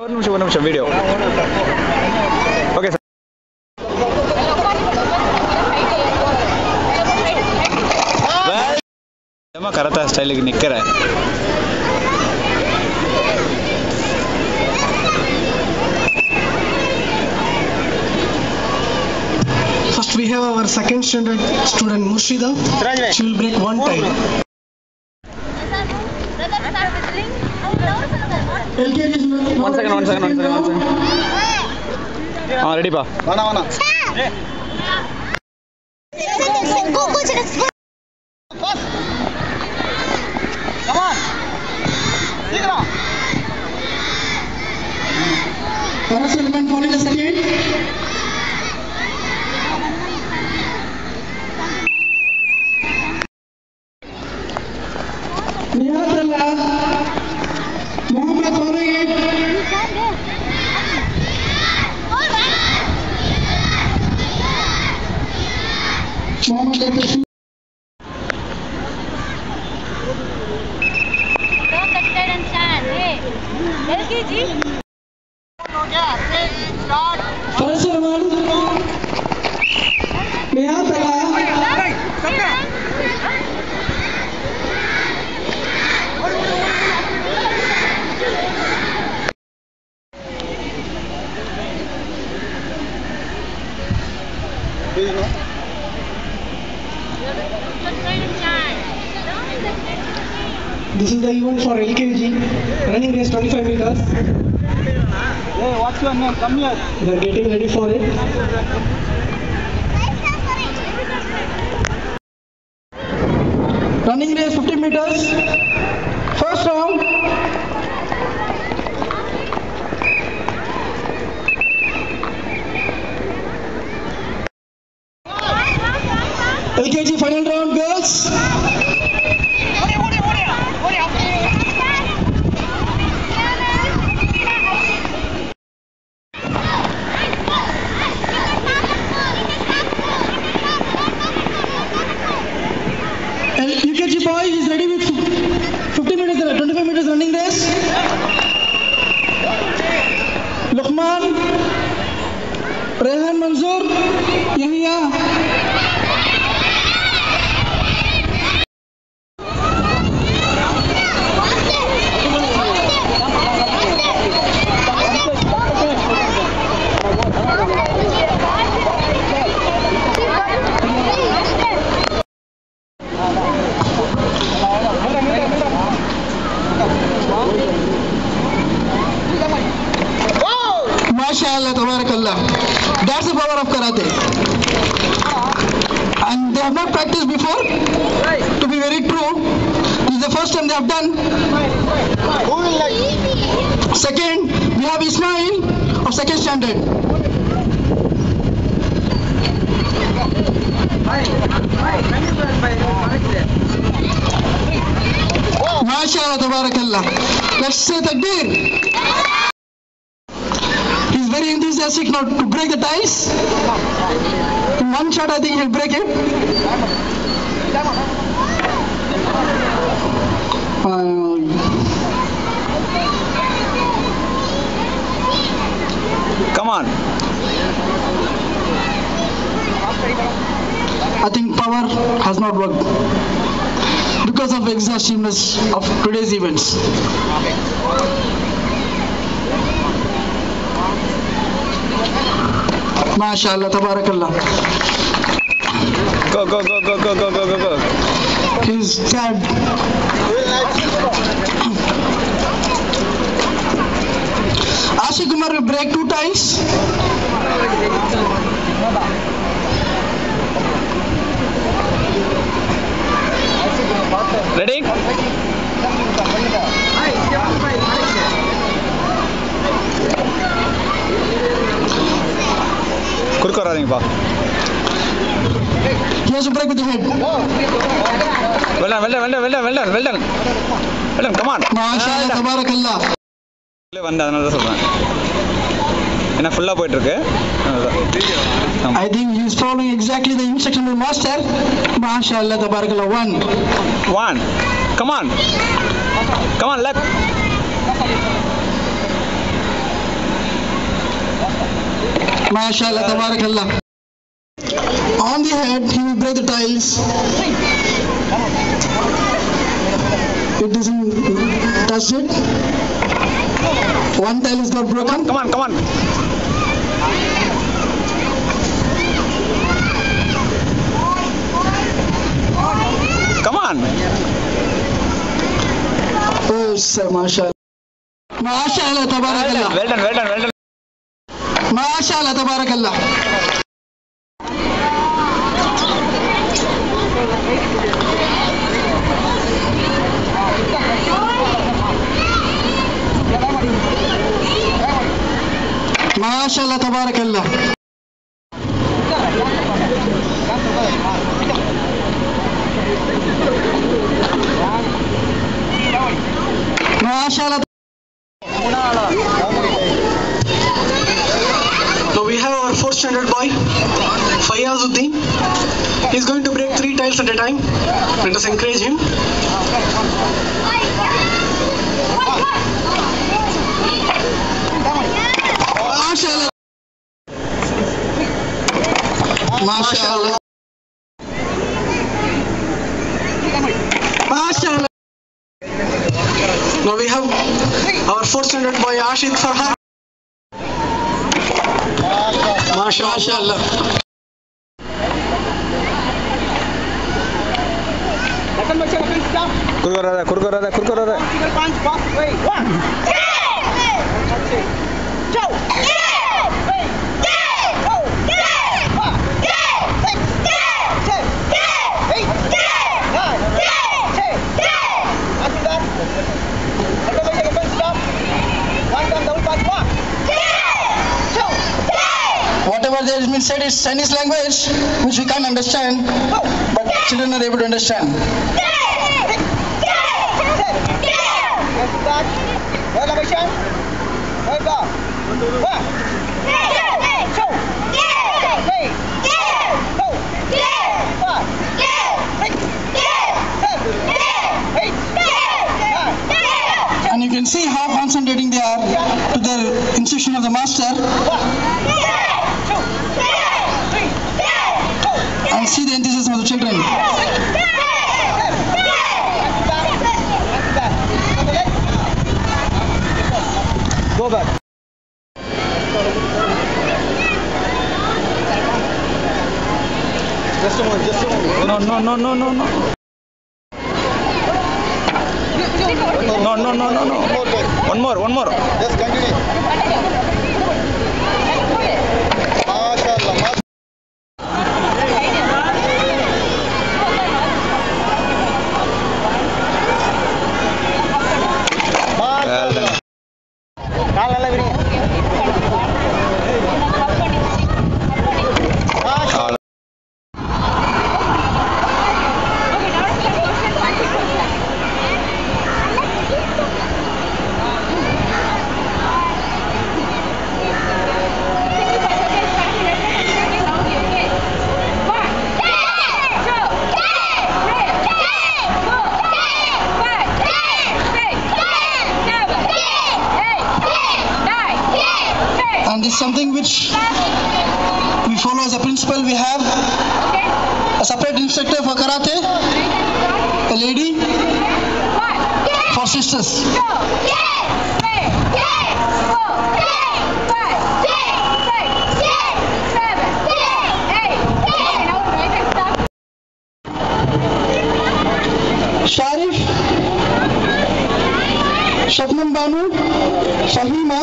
ஒரு நிமிஷம் video. Okay sir. கரெக்டா ஸ்டைலுக்கு நிக்கிறேன். First we have our second standard student Murshida. She will break one time. One second. Ready pa? Vana. Come on. Sikra. Parasulman following the second. Nihatullah. Muhammad following it. Muhammad at the shoot. Don't touch it and stand. Hey, LKG. Parasulman. Nihatullah. This is the event for LKG, running race 25 meters. Hey, what's your name? Come here. They are getting ready for it. Running race 50 meters. First round. LKG final round, girls. And UKG boys is ready with 50 meters, 25 meters running race. Luqman, Rehan Manzoor, Yahya. MashaAllah, tabarakallah. That's the power of karate. And they have not practiced before. To be very true, this is the first time they have done. Second, we have Ismail of second standard. MashaAllah, tabarakallah. Let's say takbir. He's very enthusiastic now to break the ties. In one shot, I think he'll break it. Come on. I think power has not worked because of exhaustiveness of today's events. MashaAllah, tabarakallah. Go. He's sad. Ashik Kumar will break 2 times. Ready? குறுக்க வராதீங்கப்பா. He has to break with the head. Well done. Come on. MashaAllah, tabarakallah. வந்து அதனால தான் சொல்றேன். ஏன்னா ஃபுல்லா போயிட்டு இருக்கு. I think he is following exactly the instruction of the master. MashaAllah, tabarakallah. 1. Come on, left. MashaAllah, tabarakallah. On the head, he will break the tiles. It doesn't touch it. One tile has got broken. Come on. Come on. Oh, sir, MashaAllah. MashaAllah, tabarakallah. Well done. MashaAllah, tabarakallah. MashaAllah, tabarakallah. MashaAllah. Now we have our 4th standard boy, Fayazuddin. He's going to break 3 tiles at a time. Let us encourage him. MashaAllah. MashaAllah. MashaAllah. Now we have our 4th standard boy, Ashik Farhan. MashaAllah. Kurgorada. Whatever there has been said is Chinese language, which we can't understand, but children are able to understand. And you can see how concentrating they are to the instruction of the master. And see the enthusiasm of the children. Go back. Just a moment. No. No. One more. Just continue. MashaAllah. Well done. And this is something which we follow as a principle. We have a separate instructor for karate, a lady for sisters. Sharif, Shabnam Banu, Fahima.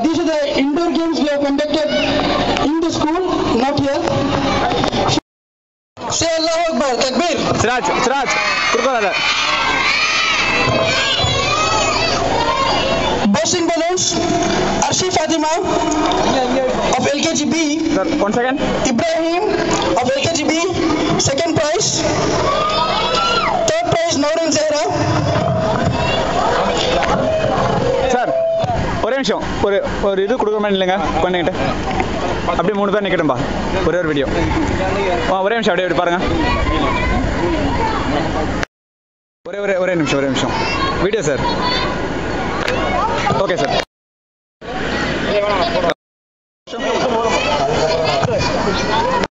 These are the indoor games we have conducted in the school, not here. Say Allahu Akbar, Takbir. Siraj, Kurgorada. Bursting balloons, Arshi Fatima of LKG B. Sir, 1 second. Ibrahim of LKG B, 2nd prize. 3rd prize, Naurin Zehra. Sir ஒரே நிமிஷம் ஒரு இது கொடுக்க மாட்டேங்க பண்ணிக்கிட்டு அப்படியே 3 பேர் நிற்கட்டும்பா ஒரே ஒரு வீடியோ ஒரே நிமிஷம் அப்படியே பாருங்க ஒரே நிமிஷம் வீடியோ சார் Hey.